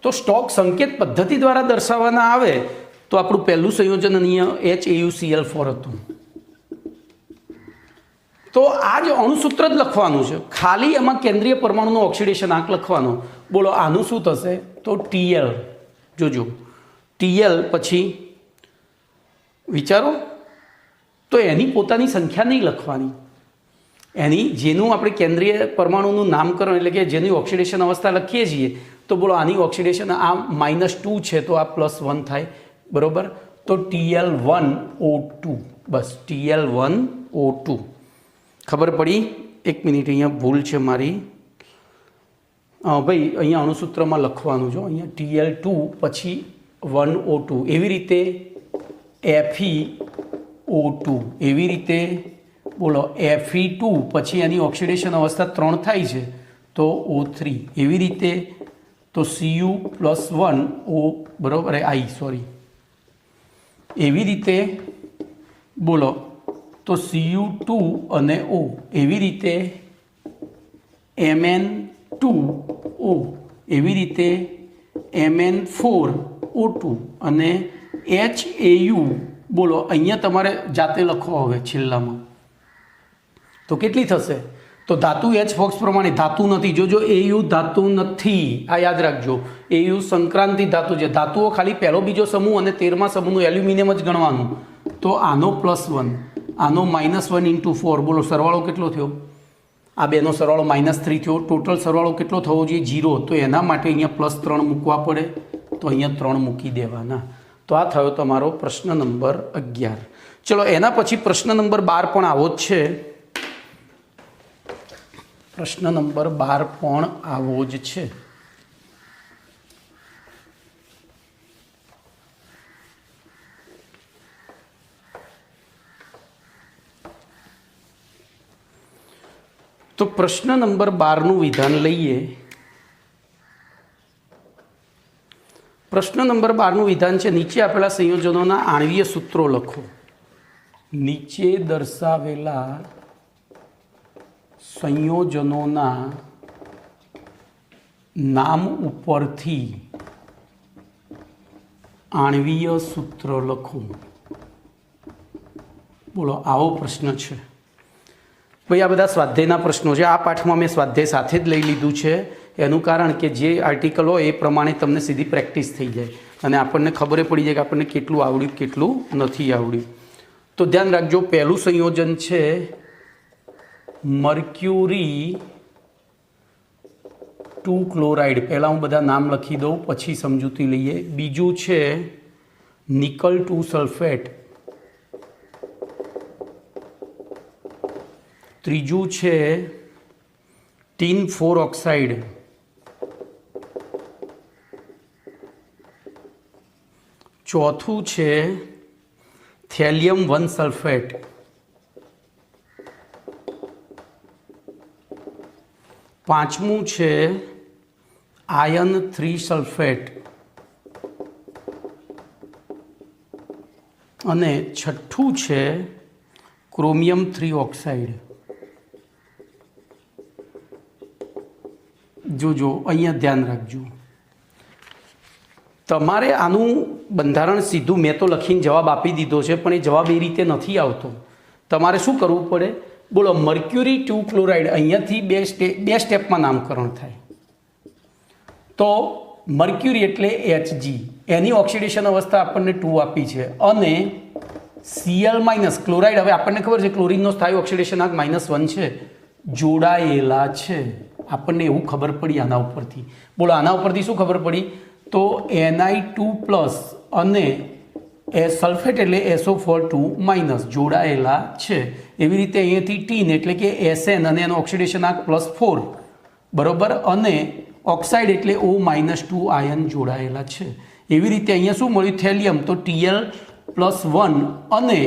તો સ્ટોક સંકેત પદ્ધતિ દ્વારા દર્શાવવાના આવે તો આપણું પહેલું સંયોજન અહીંયા HAUCl4 હતું. તો આ જ અણુસૂત્ર જ લખવાનું છે, ખાલી એમાં કેન્દ્રીય પરમાણુનો ઓક્સિડેશન આંક લખવાનો. બોલો આનું શું થશે? તો TL. જોજો TL પછી વિચારો, તો એની પોતાની સંખ્યા નહીં લખવાની, એની જેનું આપણે કેન્દ્રીય પરમાણુનું નામકરણ એટલે કે જેની ઓક્સિડેશન અવસ્થા લખીએ છીએ, તો બોલો આની ઓક્સિડેશન આ -2 છે તો આ +1 થાય. બરાબર? તો TL1O2, બસ TL1O2. ખબર પડી? એક મિનિટ, અહીંયા ભૂલ છે મારી. ભાઈ અહીંયા અણુસૂત્રમાં લખવાનું જો, અહીંયા TL2 પછી 1O2, એવી રીતે FeO2, એવી રીતે બોલો Fe2 પછી એની ઓક્સિડેશન અવસ્થા 3 થાય છે તો O3, એવી રીતે તો Cu+1O, બરાબર સોરી, એવી રીતે બોલો તો Cu2 અને O, એવી રીતે Mn2O, એવી રીતે Mn4O2 અને HAU. બોલો અહીંયા તમારે જાતે લખો હવે છેલ્લામાં, તો કેટલી થશે? તો ધાતુ H ફોક્સ પ્રમાણે ધાતુ નથી, જોજો AU ધાતુ નથી, આ યાદ રાખજો. AU સંક્રાંતિ ધાતુ છે. ધાતુઓ ખાલી પહેલો બીજો સમૂહ અને 13મા સમૂહનું એલ્યુમિનિયમ જ ગણવાનું. તો આનો +1, આનો -1 × 4, બોલો સરવાળો કેટલો થયો? આ બેનો સરવાળો -3 થયો. ટોટલ સરવાળો કેટલો થવો જોઈએ? 0. તો એના માટે અહીંયા +3 મૂકવા પડે, તો અહીંયા 3 મૂકી દેવાના. તો આ થયો તમારો પ્રશ્ન નંબર 11. ચલો એના પછી પ્રશ્ન નંબર 12 પણ આવો જ છે. પ્રશ્ન નંબર 12 પણ આવો જ છે. તો પ્રશ્ન નંબર 12નું વિધાન લઈએ. પ્રશ્ન નંબર 12નું વિધાન છે, નીચે આપેલા સંયોજનોના આણ્વીય સૂત્રો લખો. નીચે દર્શાવેલા સંયોજનોના નામ ઉપરથી આણ્વીય સૂત્ર લખો. બોલો આવો પ્રશ્ન છે. ભાઈ આ બધા સ્વાધ્યાયના પ્રશ્નો છે. આ પાઠમાં મેં સ્વાધ્યાય સાથે જ લઈ લીધું છે. એનું કારણ કે જે આર્ટિકલ હોય એ પ્રમાણે તમને સીધી પ્રેક્ટિસ થઈ જાય અને આપણને ખબર પડી જાય કે આપણને કેટલું આવડ્યું કેટલું નથી આવડ્યું. તો ધ્યાન રાખજો, પહેલું સંયોજન છે મર્ક્યુરી 2 ક્લોરાઇડ. પહેલાં હું બધા નામ લખી દઉં પછી સમજૂતી લઈએ. બીજું છે નિકલ 2 સલ્ફેટ. ત્રીજું છે ટીન 4 ઓક્સાઇડ. ચોથું છે થેલિયમ 1 સલ્ફેટ. પાંચમું છે આયર્ન 3 સલ્ફેટ. અને છઠ્ઠું છે ક્રોમિયમ 3 ઓક્સાઇડ. જોજો અહીંયા ધ્યાન રાખજો, તમારે આનું બંધારણ સીધું મેં તો લખીને જવાબ આપી દીધો છે, પણ એ જવાબ એ રીતે નથી આવતો. તમારે શું કરવું પડે? બોલો મર્ક્યુરી 2 ક્લોરાઇડ, અહીંયાથી બે સ્ટેપમાં નામકરણ થાય. તો મર્ક્યુરી એટલે Hg, એની ઓક્સિડેશન અવસ્થા આપણને 2 આપી છે. અને Cl- ક્લોરાઇડ, હવે આપણને ખબર છે ક્લોરીનનો સ્થાયી ઓક્સિડેશન આંક -1 છે, જોડાયેલા છે. આપણને એવું ખબર પડી આના ઉપરથી. બોલો આના ઉપરથી શું ખબર પડી? તો Ni2+ અને સલ્ફેટ એટલે SO4 જોડાયેલા છે. એવી રીતે અહીંયાથી ટીન એટલે કે Sn અને એનો ઓક્સિડેશન આંક +4, બરાબર, અને ઓક્સાઇડ એટલે O-2 આયન જોડાયેલા છે. એવી રીતે અહીંયા શું મળ્યું? થેલિયમ, તો Tl+1 અને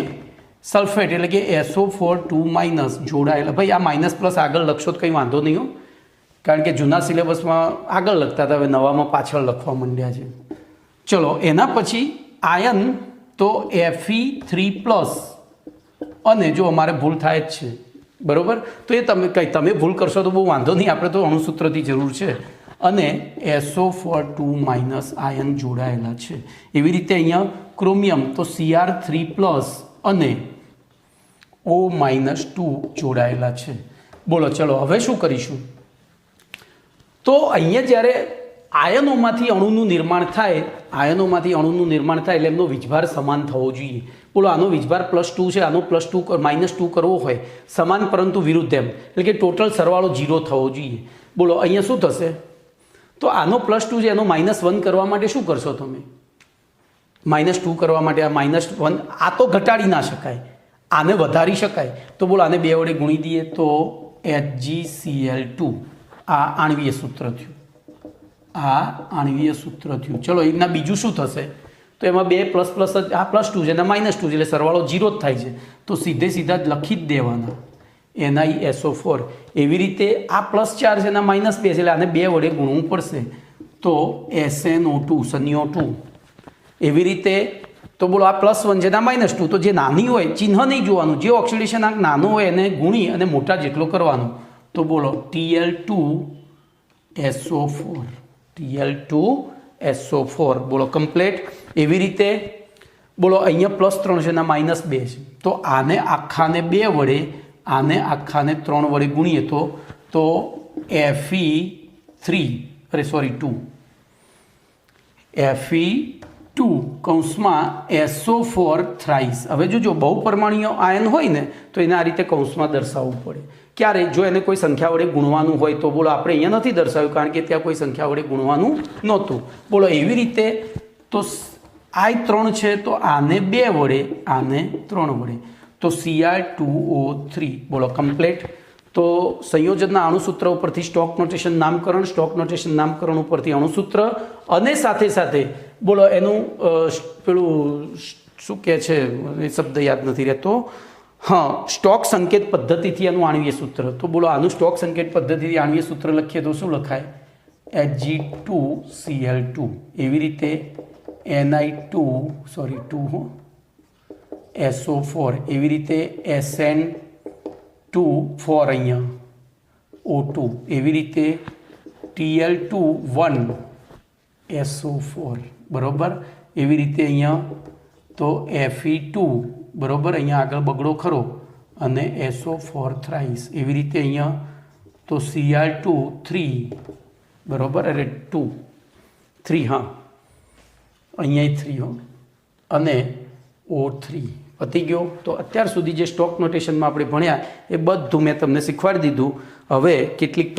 સલ્ફેટ એટલે કે SO4 જોડાયેલા. ભાઈ આ માઇનસ આગળ લખશો તો કંઈ વાંધો નહીં હો, કારણ કે જૂના સિલેબસમાં આગળ લખતા હતા, હવે નવામાં પાછળ લખવા માંડ્યા છે. ચલો એના પછી આયન તો Fe3+, અને જો અમારે ભૂલ થાય જ છે, બરાબર, તો એ તમે ભૂલ કરશો તો બહુ વાંધો નહીં, આપણે તો અણુસૂત્રથી જરૂર છે. અને SO4 આયન જોડાયેલા છે. એવી રીતે અહીંયા ક્રોમિયમ તો Cr3+ અને O-2 જોડાયેલા છે. બોલો ચલો હવે શું કરીશું? તો અહીંયા જ્યારે આયનોમાંથી અણુનું નિર્માણ થાય એટલે એમનો વીજભાર સમાન થવો જોઈએ. બોલો આનો વીજભાર +2 છે, આનો -2 કરવો હોય સમાન પરંતુ વિરુદ્ધ એમ, એટલે કે ટોટલ સરવાળો 0 થવો જોઈએ. બોલો અહીંયા શું થશે? તો આનો +2 છે એનો -1 કરવા માટે શું કરશો તમે? -2 કરવા માટે આ -1 આ તો ઘટાડી ના શકાય, આને વધારી શકાય. તો બોલો આને 2 વડે ગુણી દઈએ તો HgCl2 આ આણ્વીય સૂત્ર થયું. ચલો એના બીજું શું થશે? તો એમાં 2 પ્લસ જ આ +2 છે અને -2 છે એટલે સરવાળો 0 જ થાય છે. તો સીધા જ લખી જ દેવાના NiSO4. એવી રીતે આ +4 છે એના -2 છે એટલે આને 2 વડે ગુણવું પડશે તો SnO2 SnO2. એવી રીતે તો બોલો આ +1 છે એના -2, તો જે નાની હોય ચિહ્ન નહીં જોવાનું, જે ઓક્સિડેશન આંક નાનો હોય એને ગુણી અને મોટા જેટલો કરવાનો. તો બોલો Tl2SO4 બોલો કમ્પ્લીટ. એવી રીતે બોલો અહીંયા +3 છે એના -2 છે, તો આને આખાને 2 વડે આને આખાને 3 વડે ગુણીએ તો Fe2 કૌંસમાં SO4 થ્રાઇસ. હવે જો બહુપરમાણીય આયન હોય ને તો એને આ રીતે કૌંસમાં દર્શાવવું પડે. ક્યારે? જો એને કોઈ સંખ્યા વડે ગુણવાનું હોય તો બોલો આપણે અહીંયા નથી દર્શાવ્યું કારણ કે ત્યાં કોઈ સંખ્યા વડે ગુણવાનું નહોતું. બોલો એવી રીતે તો I3 છે તો આને 2 વડે આને 3 વડે તો Cr2O3 બોલો કમ્પ્લીટ. તો સંયોજનના અણુસૂત્ર ઉપરથી સ્ટોક નોટેશન ઉપરથી અણુસૂત્ર અને સાથે બોલો એનું પેલું શું કહે છે એ શબ્દ યાદ નથી રહેતો, હા સ્ટોક સંકેત પદ્ધતિથી એનું આણ્વીય સૂત્ર. તો બોલો આનું સ્ટોક સંકેત પદ્ધતિથી આણ્વીય સૂત્ર લખીએ તો શું લખાય? Hg2Cl2. એવી રીતે SO4 એવી રીતે SN2 અહીંયા O2 એવી રીતે Tl2 SO4 બરોબર. એવી રીતે અહીંયા તો Fe2 બરોબર, અહીંયા આગળ બગડો ખરો અને SO4 થ્રાઇસ. એવી રીતે અહીંયા તો Cr2 3 બરોબર, અરે 3 હા અહીંયા 3 હો અને O3 પતી ગયો. તો અત્યાર સુધી જે સ્ટોક નોટેશનમાં આપણે ભણ્યા એ બધું મેં તમને શીખવાડી દીધું. હવે કેટલીક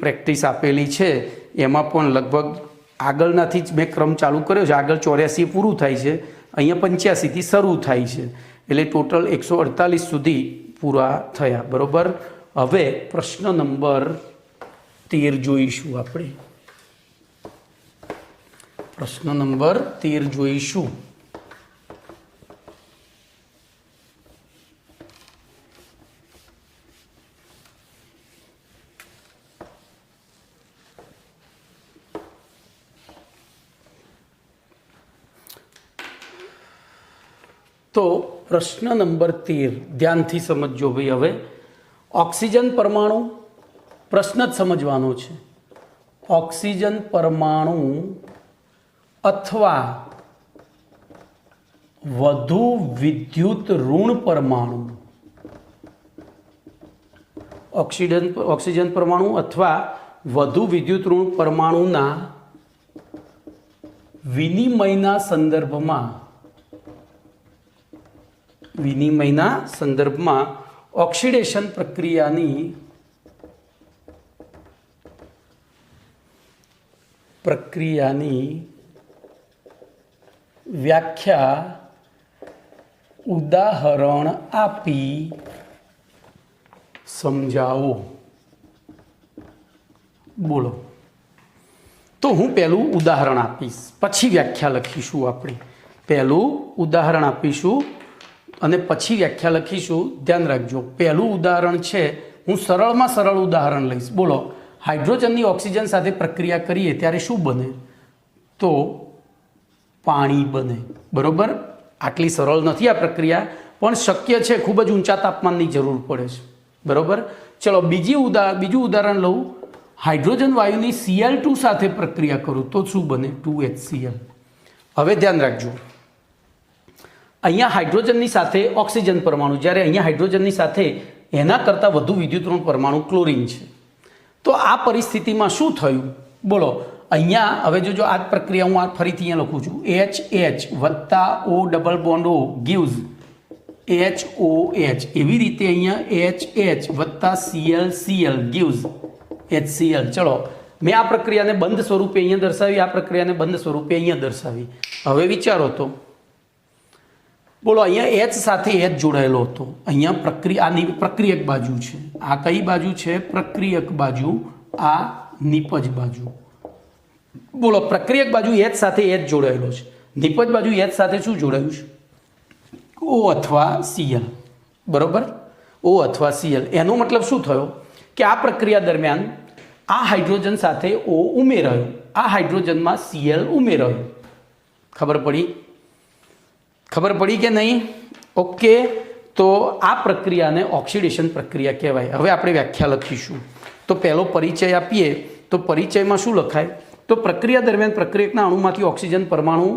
પ્રેક્ટિસ આપેલી છે એમાં પણ લગભગ આગળનાથી જ મેં ક્રમ ચાલુ કર્યો છે. આગળ 84 પૂરું થાય છે, અહીંયા 85થી શરૂ થાય છે એટલે ટોટલ 148 સુધી પૂરા થયા બરોબર. હવે પ્રશ્ન નંબર 13 જોઈશું આપણે. પ્રશ્ન નંબર 13 જોઈશું. તો પ્રશ્ન નંબર 13 ધ્યાનથી સમજજો ભાઈ. હવે ઓક્સિજન પરમાણુ પ્રશ્ન જ સમજવાનો છે. ઓક્સિજન પરમાણુ અથવા વધુ વિદ્યુત ઋણ પરમાણુ, ઓક્સિજન પરમાણુ અથવા વધુ વિદ્યુત ઋણ પરમાણુના વિનિમયના સંદર્ભમાં ઓક્સિડેશન પ્રક્રિયાની વ્યાખ્યા ઉદાહરણ આપી સમજાવો. બોલો. તો હું પહેલું ઉદાહરણ આપીશ, પછી વ્યાખ્યા લખીશું. આપણે પહેલું ઉદાહરણ આપીશું અને પછી વ્યાખ્યા લખીશું. ધ્યાન રાખજો, પહેલું ઉદાહરણ છે હું સરળમાં સરળ ઉદાહરણ લઈશ. બોલો, હાઇડ્રોજનની ઓક્સિજન સાથે પ્રક્રિયા કરીએ ત્યારે શું બને? તો પાણી બને બરોબર. આટલી સરળ નથી આ પ્રક્રિયા, પણ શક્ય છે. ખૂબ જ ઊંચા તાપમાનની જરૂર પડે છે બરોબર. ચલો બીજું ઉદાહરણ લઉં. હાઇડ્રોજન વાયુની Cl2 સાથે પ્રક્રિયા કરું તો શું બને? 2HCl. હવે ધ્યાન રાખજો, અહીંયા હાઇડ્રોજનની સાથે ઓક્સિજન પરમાણુ, જ્યારે અહીંયા હાઇડ્રોજનની સાથે એના કરતાં વધુ વિદ્યુતઋણ પરમાણુ ક્લોરીન છે. તો આ પરિસ્થિતિમાં શું થયું બોલો. અહીંયા હવે જોજો આ જ પ્રક્રિયા હું આ ફરીથી અહીંયા લખું છું. HH વત્તા O double bond O gives HOH. એવી રીતે અહીંયા HH વત્તા ClCl gives HCl. ચલો મેં આ પ્રક્રિયાને બંધ સ્વરૂપે અહીંયા દર્શાવી, આ પ્રક્રિયાને બંધ સ્વરૂપે અહીંયા દર્શાવી. હવે વિચારો તો બોલો, અહીંયા H સાથે H જોડાયેલો હતો. અહીંયા આની પ્રક્રિયક બાજુ છે. આ કઈ બાજુ છે? પ્રક્રિયક બાજુ. આ નિપજ બાજુ. બોલો, પ્રક્રિયક બાજુ H સાથે H જોડાયેલો છે. નિપજ બાજુ H સાથે શું જોડાયું છે? O અથવા Cl. બરોબર, O અથવા Cl. એનો મતલબ શું થયો કે આ પ્રક્રિયા દરમિયાન આ હાઇડ્રોજન સાથે O ઉમેરાયો, આ હાઇડ્રોજનમાં Cl ઉમેરાયો. ખબર પડી કે નહીં? ઓકે. તો આ પ્રક્રિયાને ઓક્સિડેશન પ્રક્રિયા કહેવાય. હવે આપણે વ્યાખ્યા લખીશું. તો પહેલો પરિચય આપીએ. તો પરિચયમાં શું લખાય? તો પ્રક્રિયા દરમિયાન પ્રક્રિયકના અણુમાંથી ઓક્સિજન પરમાણુ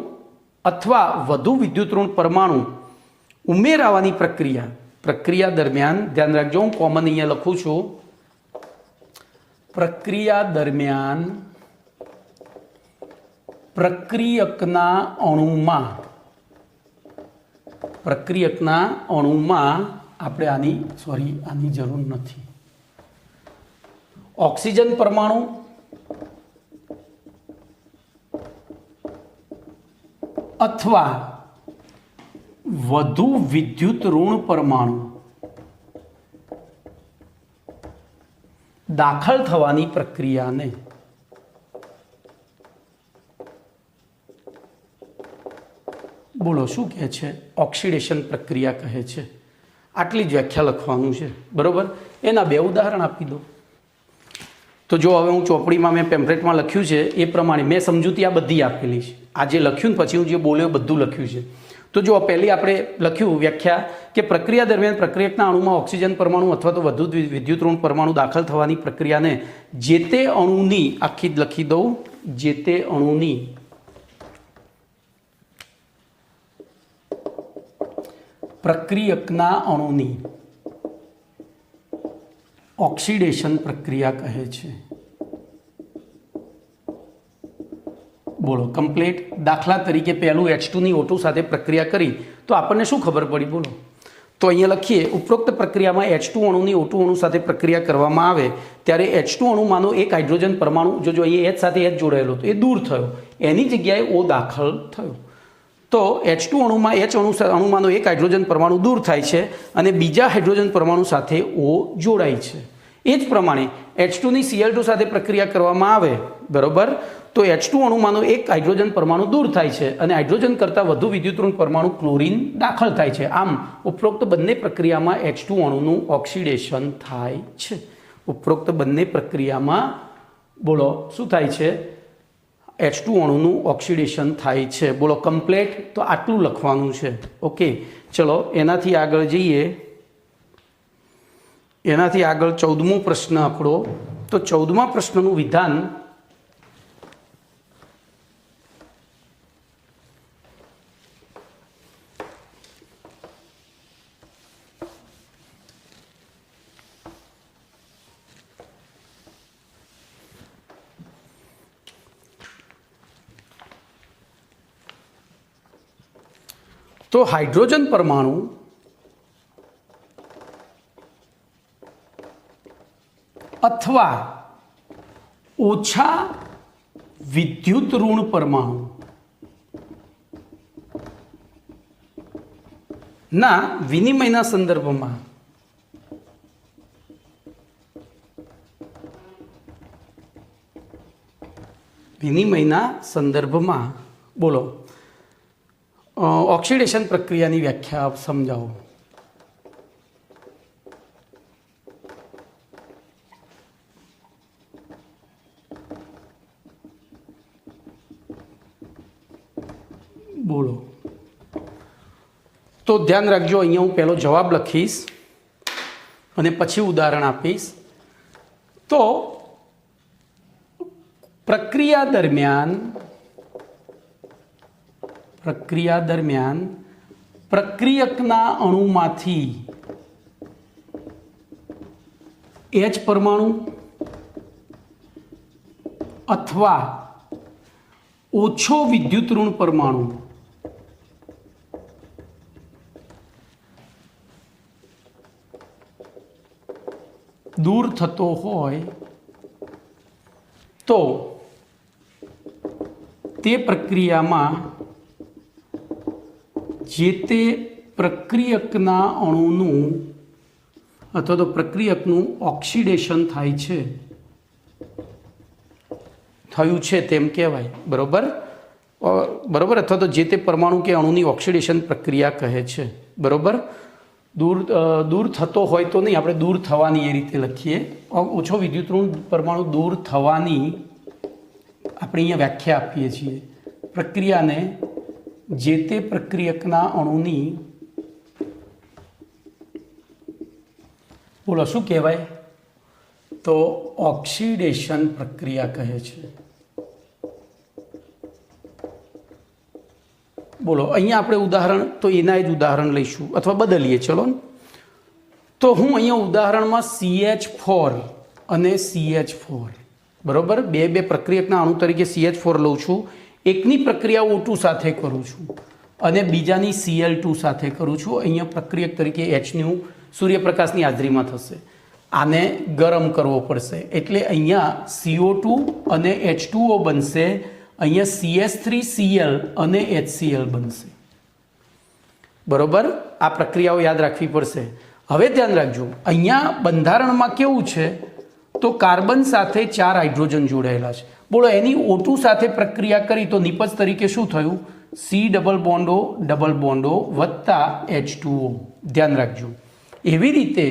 અથવા વધુ વિદ્યુતઋણ પરમાણુ ઉમેરાવાની પ્રક્રિયા દરમિયાન, ધ્યાન રાખજો હું કોમન અહીંયા લખું છું, પ્રક્રિયા દરમિયાન પ્રક્રિયકના અણુમાં આપણે આની જરૂર નથી. ઓક્સિજન પરમાણુ અથવા વધુ વિદ્યુત ઋણ પરમાણુ દાખલ થવાની પ્રક્રિયાને બોલો શું કહે છે? ઓક્સિડેશન પ્રક્રિયા કહે છે. આટલી જ વ્યાખ્યા લખવાનું છે. બરોબર. એના બે ઉદાહરણ આપી દો. તો જો હવે હું ચોપડીમાં મેં પેમ્પલેટમાં લખ્યું છે એ પ્રમાણે મેં સમજૂતી આ બધી આપેલી છે. આ જે લખ્યું ને પછી હું જે બોલ્યો બધું લખ્યું છે. તો જો પહેલી આપણે લખ્યું વ્યાખ્યા કે પ્રક્રિયા દરમિયાન પ્રક્રિયકના અણુમાં ઓક્સિજન પરમાણુ અથવા તો વધુ વિદ્યુતઋણ પરમાણુ દાખલ થવાની પ્રક્રિયાને જે તે અણુની, આખી જ લખી દઉં, જે તે અણુની પ્રક્રિયકના અણુની ઓક્સિડેશન પ્રક્રિયા કહે છે. બોલો કમ્પ્લીટ. દાખલા તરીકે પહેલું H2 ની O2 સાથે પ્રક્રિયા કરી તો આપણને શું ખબર પડી? બોલો. તો અહીંયા લખીએ, ઉપરોક્ત પ્રક્રિયામાં H2 અણુની O2 અણુ સાથે પ્રક્રિયા કરવામાં આવે ત્યારે H2 અણુમાંનો એક હાઇડ્રોજન પરમાણુ, જો અહીંયા H સાથે H જોડાયેલો હતો, એ દૂર થયો, એની જગ્યાએ O દાખલ થયો. તો H2 અણુમાં અણુમાંનો એક હાઇડ્રોજન પરમાણુ દૂર થાય છે અને બીજા હાઇડ્રોજન પરમાણુ સાથે O જોડાય છે. એ જ પ્રમાણે H2 ની Cl2 સાથે પ્રક્રિયા કરવામાં આવે, બરોબર, તો H2 અણુમાંનો એક હાઇડ્રોજન પરમાણુ દૂર થાય છે અને હાઇડ્રોજન કરતાં વધુ વિદ્યુતઋણ પરમાણુ ક્લોરીન દાખલ થાય છે. આમ ઉપરોક્ત બંને પ્રક્રિયામાં H2 અણુનું ઓક્સિડેશન થાય છે. ઉપરોક્ત બંને પ્રક્રિયામાં બોલો શું થાય છે? H2 અણુનું ઓક્સિડેશન થાય છે. બોલો કમ્પ્લીટ. તો આટલું લખવાનું છે. ઓકે, ચલો એનાથી આગળ જઈએ. એનાથી આગળ 14મો પ્રશ્ન આપણો. તો 14મા પ્રશ્નનું વિધાન તો હાઇડ્રોજન પરમાણુ અથવા ઓછા વિદ્યુત ઋણ પરમાણુ ના વિનિમયના સંદર્ભમાં બોલો ઓક્સિડેશન પ્રક્રિયાની વ્યાખ્યા સમજાવો. બોલો. તો ધ્યાન રાખજો, અહીંયા હું પહેલો જવાબ લખીશ અને પછી ઉદાહરણ આપીશ. તો પ્રક્રિયા દરમિયાન પ્રક્રિયકના અણુમાંથી H પરમાણુ અથવા ઓછો વિદ્યુત ઋણ પરમાણુ દૂર થતો હોય તો તે પ્રક્રિયામાં જે તે પ્રક્રિયકના અણુનું અથવા તો પ્રક્રિયકનું ઓક્સિડેશન થાય છે, થયું છે તેમ કહેવાય. બરોબર બરોબર અથવા તો જે તે પરમાણુ કે અણુની ઓક્સિડેશન પ્રક્રિયા કહે છે. બરોબર. દૂર થતો હોય તો નહીં, આપણે દૂર થવાની એ રીતે લખીએ. ઓછો વિદ્યુત ઋણ પરમાણુ દૂર થવાની આપણે અહીંયા વ્યાખ્યા આપીએ છીએ. પ્રક્રિયાને જે તે પ્રક્રિયકના અણુની બોલો શું કહેવાય? તો ઓક્સિડેશન પ્રક્રિયા કહે છે. બોલો અહીંયા આપણે ઉદાહરણ તો એના જ ઉદાહરણ લઈશું અથવા બદલીએ. ચલો તો હું અહીંયા ઉદાહરણમાં CH4 અને CH4 બરોબર બે પ્રક્રિયકના અણુ તરીકે CH4 લઉં છું. એકની પ્રક્રિયા O2 સાથે કરું છું અને બીજાની Cl2 સાથે કરું છું. અહીંયા પ્રક્રિયક તરીકે Hનું સૂર્યપ્રકાશની હાજરીમાં થશે. આને ગરમ કરવો પડશે એટલે અહીંયા CO2 અને H2O બનશે. અહીંયા CH3Cl અને HCl બનશે. બરોબર. આ પ્રક્રિયાઓ યાદ રાખવી પડશે. હવે ધ્યાન રાખજો, અહીંયા બંધારણમાં કેવું છે તો કાર્બન સાથે 4 હાઇડ્રોજન જોડાયેલા છે. બોલો એની O2 સાથે પ્રક્રિયા કરી તો નિપજ તરીકે શું થયું? C ડબલ બોન્ડો વત્તા H2O. ધ્યાન રાખજો. એવી રીતે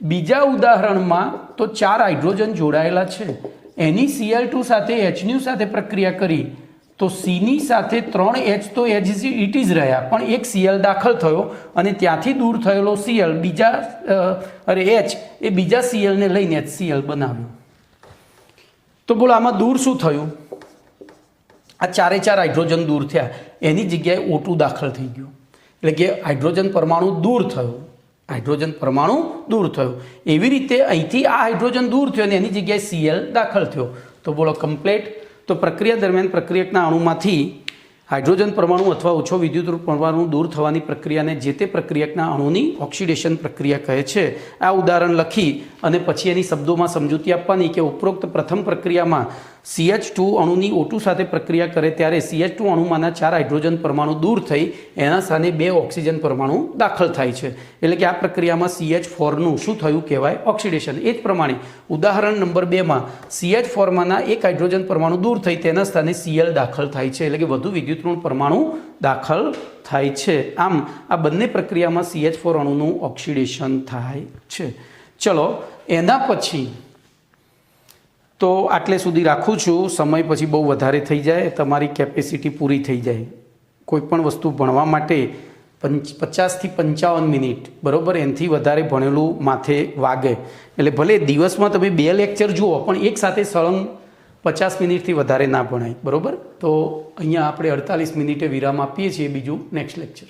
બીજા ઉદાહરણમાં તો 4 હાઇડ્રોજન જોડાયેલા છે, એની Cl2 સાથે Hની સાથે પ્રક્રિયા કરી તો Cની સાથે 3 H તો ઇટ ઇઝ રહ્યા, પણ એક Cl દાખલ થયો અને ત્યાંથી દૂર થયેલો Cl H એ બીજા Clને લઈને HCl બનાવ્યું. તો બોલો આમાં દૂર શું થયું? આ 4 હાઇડ્રોજન દૂર થયા, એની જગ્યાએ O2 દાખલ થઈ ગયો એટલે કે હાઇડ્રોજન પરમાણુ દૂર થયો. એવી રીતે અહીંથી આ હાઇડ્રોજન દૂર થયો અને એની જગ્યાએ Cl દાખલ થયો. તો બોલો કમ્પ્લીટ. તો પ્રક્રિયા દરમિયાન પ્રક્રિયકના અણુમાંથી હાઇડ્રોજન પરમાણુ અથવા ઓછો વિદ્યુત પરમાણુ દૂર થવાની પ્રક્રિયાને જે તે પ્રક્રિયકના અણુની ઓક્સિડેશન પ્રક્રિયા કહે છે. આ ઉદાહરણ લખી અને પછી એની શબ્દોમાં સમજૂતી આપવાની કે ઉપરોક્ત પ્રથમ પ્રક્રિયામાં CH2 અણુની O2 સાથે પ્રક્રિયા કરે ત્યારે CH2 અણુમાંના 4 હાઇડ્રોજન પરમાણુ દૂર થઈ એના સ્થાને 2 ઓક્સિજન પરમાણુ દાખલ થાય છે. એટલે કે આ પ્રક્રિયામાં CH4નું શું થયું કહેવાય? ઓક્સિડેશન. એ જ પ્રમાણે ઉદાહરણ નંબર 2માં CH4માંના 1 હાઇડ્રોજન પરમાણુ દૂર થઈ તેના સ્થાને Cl દાખલ થાય છે. એટલે કે વધુ વિદ્યુત ઋણ પરમાણુ દાખલ થાય છે. આમ આ બંને પ્રક્રિયામાં CH4 અણુનું ઓક્સિડેશન થાય છે. ચલો એના પછી તો આટલે સુધી રાખું છું. સમય પછી બહુ વધારે થઈ જાય, તમારી કેપેસિટી પૂરી થઈ જાય. કોઈ પણ વસ્તુ ભણવા માટે 50 થી 55 મિનિટ બરાબર, એનાથી વધારે ભણેલું માથે વાગે. એટલે ભલે દિવસમાં તમે 2 લેક્ચર જુઓ પણ એક સાથે સળંગ 50 મિનિટથી વધારે ના ભણાય. બરાબર. તો અહીંયા આપણે 48 મિનિટે વિરામ આપીએ છીએ. બીજું નેક્સ્ટ લેક્ચર.